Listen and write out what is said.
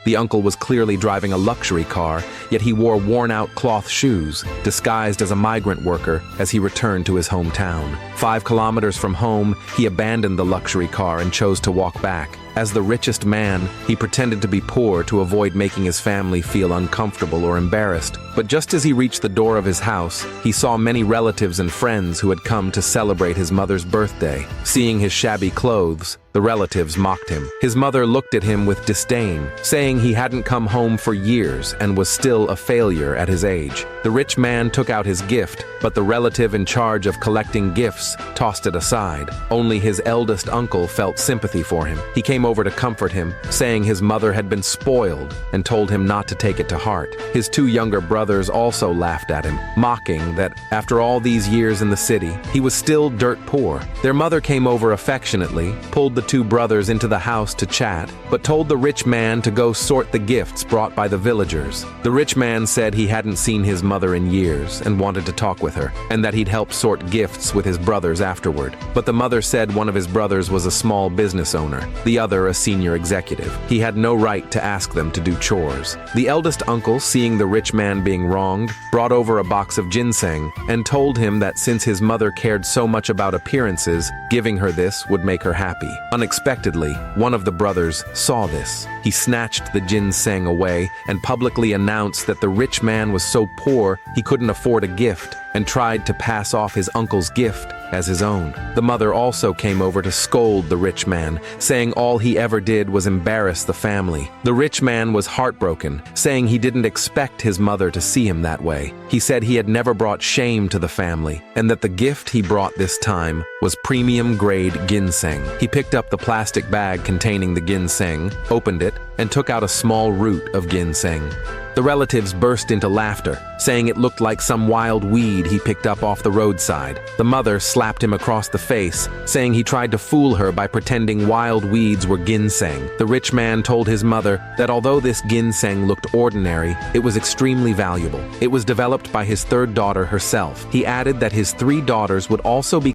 The uncle was clearly driving a luxury car, yet he wore worn-out cloth shoes, disguised as a migrant worker as he returned to his hometown. 5 kilometers from home, he abandoned the luxury car and chose to walk back. As the richest man, he pretended to be poor to avoid making his family feel uncomfortable or embarrassed. But just as he reached the door of his house, he saw many relatives and friends who had come to celebrate his mother's birthday. Seeing his shabby clothes, the relatives mocked him. His mother looked at him with disdain, saying he hadn't come home for years and was still a failure at his age. The rich man took out his gift, but the relative in charge of collecting gifts tossed it aside. Only his eldest uncle felt sympathy for him. He came over to comfort him, saying his mother had been spoiled and told him not to take it to heart. His 2 younger brothers also laughed at him, mocking that after all these years in the city, he was still dirt poor. Their mother came over affectionately, pulled the 2 brothers into the house to chat, but told the rich man to go sort the gifts brought by the villagers. The rich man said he hadn't seen his mother in years and wanted to talk with her, and that he'd help sort gifts with his brothers afterward. But the mother said one of his brothers was a small business owner, the other a senior executive. He had no right to ask them to do chores. The eldest uncle, seeing the rich man being wronged, brought over a box of ginseng and told him that since his mother cared so much about appearances, giving her this would make her happy. Unexpectedly, one of the brothers saw this. He snatched the ginseng away and publicly announced that the rich man was so poor he couldn't afford a gift, and tried to pass off his uncle's gift as his own. The mother also came over to scold the rich man, saying all he ever did was embarrass the family. The rich man was heartbroken, saying he didn't expect his mother to see him that way. He said he had never brought shame to the family, and that the gift he brought this time was premium-grade ginseng. He picked up the plastic bag containing the ginseng, opened it, and took out a small root of ginseng. The relatives burst into laughter, saying it looked like some wild weed he picked up off the roadside. The mother slapped him across the face, saying he tried to fool her by pretending wild weeds were ginseng. The rich man told his mother that although this ginseng looked ordinary, it was extremely valuable. It was developed by his 3rd daughter herself. He added that his 3 daughters would also be